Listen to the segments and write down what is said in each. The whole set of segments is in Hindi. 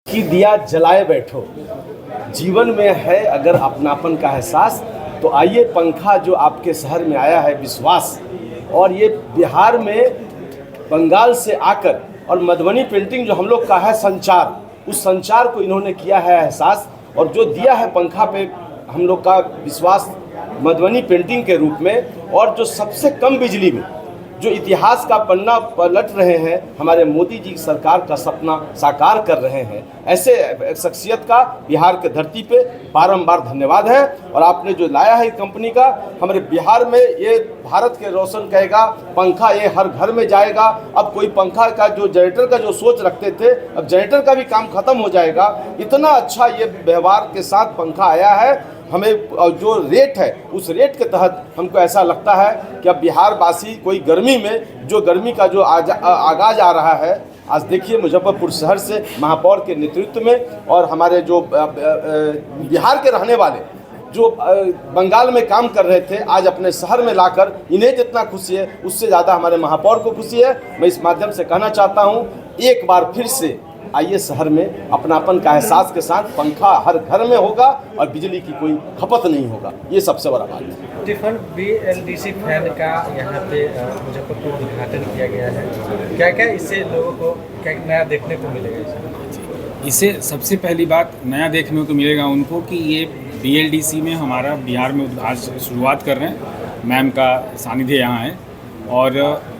कि दिया जलाए बैठो। जीवन में है अगर अपनापन का एहसास तो आइए पंखा जो आपके शहर में आया है विश्वास, और ये बिहार में बंगाल से आकर और मधुबनी पेंटिंग जो हम लोग का है संचार, उस संचार को इन्होंने किया है एहसास, और जो दिया है पंखा पे हम लोग का विश्वास मधुबनी पेंटिंग के रूप में, और जो सबसे कम बिजली में जो इतिहास का पन्ना पलट रहे हैं, हमारे मोदी जी सरकार का सपना साकार कर रहे हैं, ऐसे शख्सियत का बिहार के धरती पे बारंबार धन्यवाद है। और आपने जो लाया है कंपनी का हमारे बिहार में, ये भारत के रोशन करेगा। पंखा ये हर घर में जाएगा। अब कोई पंखा का जो जनरेटर का जो सोच रखते थे, अब जनरेटर का भी काम खत्म हो जाएगा। इतना अच्छा ये व्यवहार के साथ पंखा आया है। हमें जो रेट है उस रेट के तहत हमको ऐसा लगता है कि अब बिहार वासी कोई गर्मी में जो गर्मी का जो आगाज आ रहा है, आज देखिए मुजफ्फरपुर शहर से महापौर के नेतृत्व में, और हमारे जो बिहार के रहने वाले जो बंगाल में काम कर रहे थे, आज अपने शहर में लाकर इन्हें जितना खुशी है उससे ज़्यादा हमारे महापौर को खुशी है। मैं इस माध्यम से कहना चाहता हूँ, एक बार फिर से आइए शहर में अपनापन का एहसास के साथ पंखा हर घर में होगा और बिजली की कोई खपत नहीं होगा। ये सबसे बड़ा बात है। टिफन BLDC फैन का यहाँ पे मुजफ्फरपुर उद्घाटन किया गया है, क्या क्या इससे लोगों को क्या नया देखने को मिलेगा? इससे सबसे पहली बात नया देखने को मिलेगा उनको कि ये BLDC में हमारा बिहार में आज शुरुआत कर रहे हैं। मैम का सानिध्य यहाँ है, और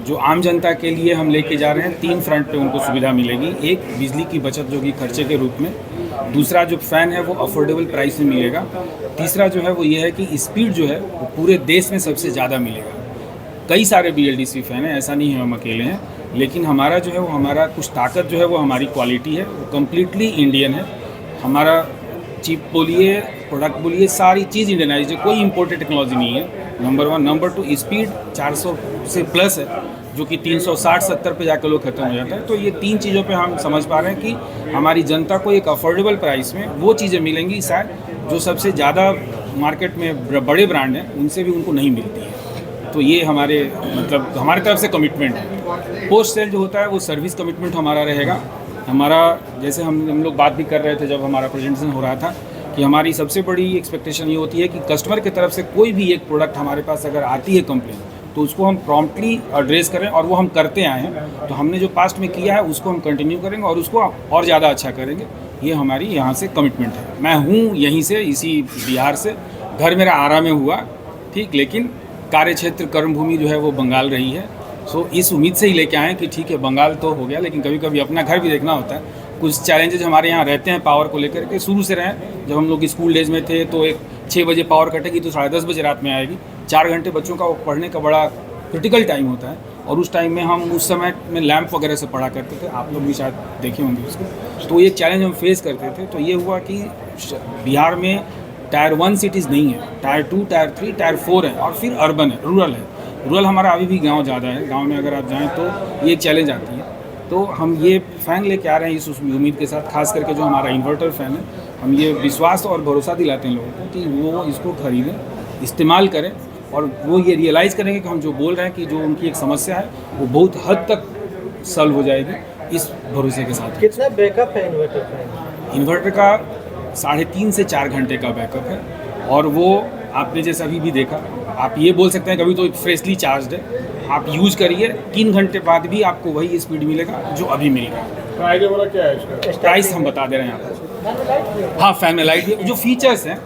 जो आम जनता के लिए हम लेके जा रहे हैं 3 फ्रंट पे उनको सुविधा मिलेगी। एक, बिजली की बचत जो कि खर्चे के रूप में। दूसरा, जो फ़ैन है वो अफोर्डेबल प्राइस में मिलेगा। तीसरा जो है वो ये है कि स्पीड जो है वो पूरे देश में सबसे ज़्यादा मिलेगा। कई सारे BLDC फ़ैन हैं, ऐसा नहीं है हम अकेले हैं, लेकिन हमारा जो है वो हमारा कुछ ताकत जो है वो हमारी क्वालिटी है, वो कम्प्लीटली इंडियन है। हमारा चिप बोलिए, प्रोडक्ट बोलिए, सारी चीज़ इंडियनाइज है, कोई इम्पोर्टेड टेक्नोलॉजी नहीं है। नंबर 1। नंबर 2, स्पीड 400 से प्लस है, जो कि 360-70 पे जाकर लोग खत्म हो जाता है। तो ये 3 चीज़ों पे हम समझ पा रहे हैं कि हमारी जनता को एक अफोर्डेबल प्राइस में वो चीज़ें मिलेंगी शायद जो सबसे ज़्यादा मार्केट में बड़े ब्रांड हैं उनसे भी उनको नहीं मिलती है। तो ये हमारे मतलब हमारी तरफ से कमिटमेंट है। पोस्ट सेल जो होता है वो सर्विस कमिटमेंट हमारा रहेगा। हमारा जैसे हम लोग बात भी कर रहे थे जब हमारा प्रेजेंटेशन हो रहा था कि हमारी सबसे बड़ी एक्सपेक्टेशन ये होती है कि कस्टमर की तरफ से कोई भी एक प्रोडक्ट हमारे पास अगर आती है कंप्लेन, तो उसको हम प्रॉम्प्टली एड्रेस करें, और वो हम करते आए हैं। तो हमने जो पास्ट में किया है उसको हम कंटिन्यू करेंगे और उसको और ज़्यादा अच्छा करेंगे। ये हमारी यहाँ से कमिटमेंट है। मैं हूँ यहीं से, इसी बिहार से, घर मेरा आरा में हुआ, ठीक, लेकिन कार्य क्षेत्र कर्मभूमि जो है वो बंगाल रही है। सो इस उम्मीद से ही लेके आए कि ठीक है बंगाल तो हो गया, लेकिन कभी कभी अपना घर भी देखना होता है। कुछ चैलेंजेस हमारे यहाँ रहते हैं पावर को लेकर के, शुरू से रहे। जब हम लोग स्कूल डेज में थे तो 6 बजे पावर कटेगी तो 10:30 बजे रात में आएगी। 4 घंटे बच्चों का पढ़ने का बड़ा क्रिटिकल टाइम होता है, और उस टाइम में हम उस समय में लैंप वगैरह से पढ़ा करते थे। आप लोग भी शायद देखे होंगे उसको। तो ये चैलेंज हम फेस करते थे। तो ये हुआ कि बिहार में टायर 1 सिटीज़ नहीं है, टायर 2, टायर 3, टायर 4 है, और फिर अर्बन है, रूरल है। रूरल हमारा अभी भी गाँव ज़्यादा है। गाँव में अगर आप जाएँ तो ये एक चैलेंज आती है। तो हम ये फ़ैन लेके आ रहे हैं इस उम्मीद के साथ, खास करके जो हमारा इन्वर्टर फ़ैन है, हम ये विश्वास और भरोसा दिलाते हैं लोगों को कि वो इसको खरीदें, इस्तेमाल करें, और वो ये रियलाइज़ करेंगे कि हम जो बोल रहे हैं कि जो उनकी एक समस्या है वो बहुत हद तक सॉल्व हो जाएगी, इस भरोसे के साथ। कितना बैकअप है इन्वर्टर फैन? इन्वर्टर का 3.5 से 4 घंटे का बैकअप है, और वो आपने जैसे अभी भी देखा, आप ये बोल सकते हैं कभी तो फ्रेशली चार्ज है, आप यूज़ करिए, 3 घंटे बाद भी आपको वही स्पीड मिलेगा जो अभी मिल रहा है। प्राइस वाला क्या है इसका? प्राइस हम बता दे रहे हैं आपको। हाँ, फैन में लाइट, जो फीचर्स हैं।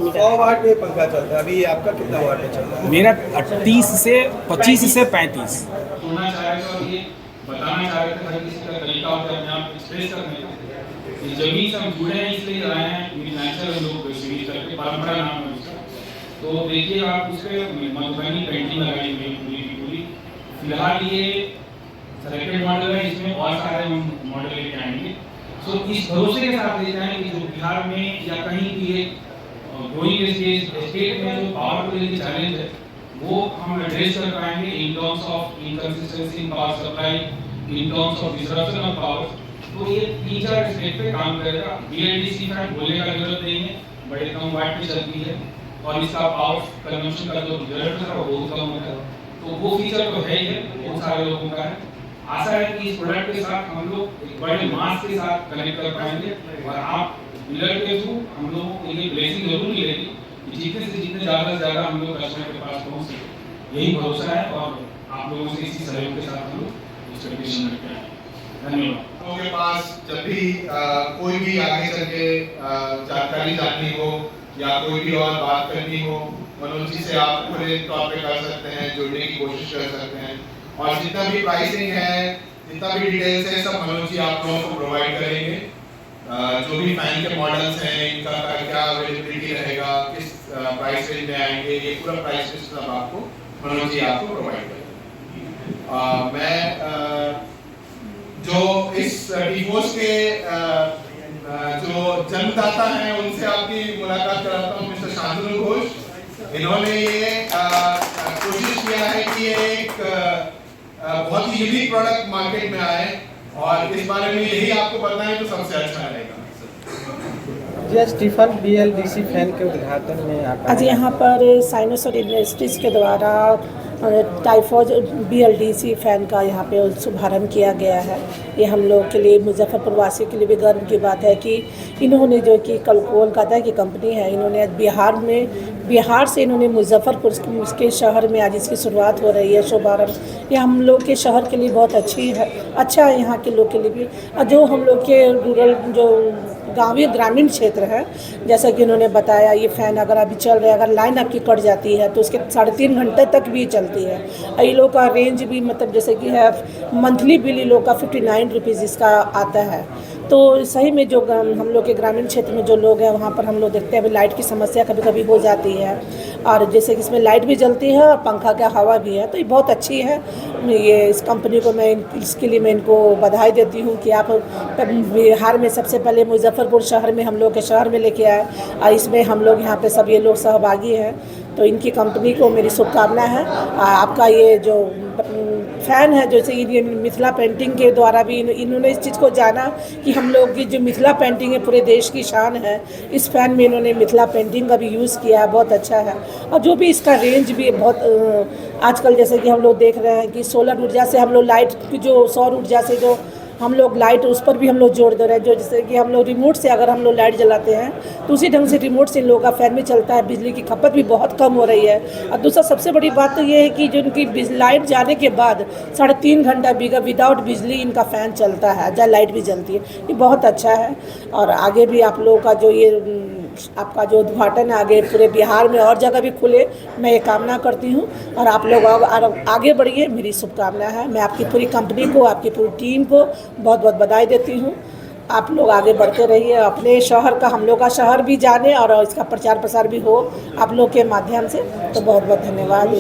100 वाट में पंखा चलता है। अभी आपका कितना वाट में चल रहा है? मेरा 25 से 35। बताना चाह रहे थे, और ये बताना चाह रहे थे हर किसी का तरीका होता है अपने आप एक्सप्रेस करने का। जमीन से हम जुड़े हैं इसलिए आए हैं, नेचुरल लोग सीरीज करके, परंपरा नाम है उसका। तो देखिए आप उसके मधुबनी पेंटिंग लगाई हुई पूरी की पूरी। फिलहाल ये सेलेक्टेड मॉडल है, इसमें और सारे हम मॉडल लेके आएंगे। सो इस भरोसे के साथ लेके आएंगे कि जो बिहार में या कहीं भी एक ग्रोइंग स्टेट में जो पावर को लेकर चैलेंज है वो हम एड्रेस कर पाएंगे in terms of inconsistency in power supply, in terms of disruption of power. तो ये 3-4 स्टेट पे काम करेगा। BLDC फैन बोलने का जरूरत नहीं है, बड़े कम वाट पे चलती है, और इसका पावर कंजम्पशन का जो रिजल्ट है वो बहुत कम होता है। तो वो फीचर तो है ही है, बहुत सारे लोगों का है। आशा है कि इस प्रोडक्ट के साथ हम लोग एक बड़े मास के साथ कनेक्ट कर पाएंगे और आप डीलर के थ्रू हम लोगों को ये ब्लेसिंग जरूर मिलेगी कि जितने से जितने ज़्यादा से ज़्यादा हम लोग कस्टमर के पास पहुँच सके, यही भरोसा है और आप लोगों से इसी सहयोग के साथ हम लोग एक्सपेक्टेशन रखते हैं। धन्यवाद। के पास जब भी कोई भी आगे चल के जानकारी जाननी हो या कोई भी और बात करनी हो, मनोज जी से आप पूरे तौर पे कर सकते हैं, जुड़ने की कोशिश कर सकते हैं और जितना भी प्राइसिंग है, जितना भी डिटेल्स है, सब मनोज जी आप लोगों को प्रोवाइड करेंगे। जो भी फैन के मॉडल्स हैं, इनका क्या अवेलेबिलिटी रहेगा, किस प्राइस रेंज में आएंगे, ये पूरा प्राइस लिस्ट सब आपको मनोज जी आपको प्रोवाइड करेंगे। मैं जो इस डिवोर्स के जो जन्मदाता हैं उनसे आपकी मुलाकात कराता हूँ, मिस्टर शांतनु घोष। इन्होंने ये कोशिश किया है कि ये एक बहुत ही यूनिक प्रोडक्ट मार्केट में आए और इस बारे में यही आपको बताएं तो सबसे अच्छा रहेगा। जी, स्टीफन BLDC फैन के उद्घाटन में आप आज यहाँ पर साइनोसॉइड इंडस्ट्रीज़ के द्वारा टाइफॉइड BLDC फैन का यहाँ पे शुभारंभ किया गया है। ये हम लोग के लिए, मुजफ्फरपुर वासी के लिए भी गर्व की बात है कि इन्होंने जो कि कल कोलकाता की कंपनी है, इन्होंने आज बिहार से इन्होंने मुजफ्फरपुर के शहर में आज इसकी शुरुआत हो रही है, शुभारंभ। ये हम लोग के शहर के लिए बहुत अच्छा है, यहाँ के लोग के लिए भी। और जो हम लोग के रूरल जो गाँवी ग्रामीण क्षेत्र है, जैसा कि उन्होंने बताया, ये फ़ैन अगर अभी चल रहा है, अगर लाइन आपकी कट जाती है तो उसके 3.5 घंटे तक भी चलती है। ये लोग का रेंज भी मतलब जैसे कि है, मंथली बिल लोग का 59 रुपीज़ इसका आता है। तो सही में जो हम लोग के ग्रामीण क्षेत्र में जो लोग हैं, वहाँ पर हम लोग देखते हैं अभी लाइट की समस्या कभी कभी हो जाती है, और जैसे कि इसमें लाइट भी जलती है और पंखा का हवा भी है, तो ये बहुत अच्छी है। ये इस कंपनी को मैं इसके लिए मैं इनको बधाई देती हूँ कि आप बिहार में सबसे पहले मुजफ्फरपुर शहर में हम लोग के शहर में लेके आए, और इसमें हम लोग यहाँ पे सब ये लोग सहभागी हैं। तो इनकी कंपनी को मेरी शुभकामना है। आपका ये जो फ़ैन है, जैसे ये मिथिला पेंटिंग के द्वारा भी इन्होंने इस चीज़ को जाना कि हम लोग की जो मिथिला पेंटिंग है पूरे देश की शान है। इस फ़ैन में इन्होंने मिथिला पेंटिंग का भी यूज़ किया है, बहुत अच्छा है। और जो भी इसका रेंज भी बहुत आजकल जैसे कि हम लोग देख रहे हैं कि सोलर ऊर्जा से हम लोग लाइट की, जो सौर ऊर्जा से जो हम लोग लाइट, उस पर भी हम लोग जोड़ दे रहे हैं। जो जैसे कि हम लोग रिमोट से अगर हम लोग लाइट जलाते हैं तो उसी ढंग से रिमोट से इन लोगों का फ़ैन भी चलता है। बिजली की खपत भी बहुत कम हो रही है। और दूसरा सबसे बड़ी बात तो ये है कि जो इनकी लाइट जाने के बाद 3.5 घंटा विदाउट बिजली इनका फ़ैन चलता है, जहाँ लाइट भी जलती है। ये बहुत अच्छा है। और आगे भी आप लोगों का जो ये आपका जो उद्घाटन है, आगे पूरे बिहार में और जगह भी खुले, मैं ये कामना करती हूँ। और आप लोग आगे बढ़िए, मेरी शुभकामना है। मैं आपकी पूरी कंपनी को, आपकी पूरी टीम को बहुत बहुत बधाई देती हूँ। आप लोग आगे बढ़ते रहिए, अपने शहर का, हम लोग का शहर भी जाने और इसका प्रचार प्रसार भी हो आप लोग के माध्यम से। तो बहुत बहुत धन्यवाद।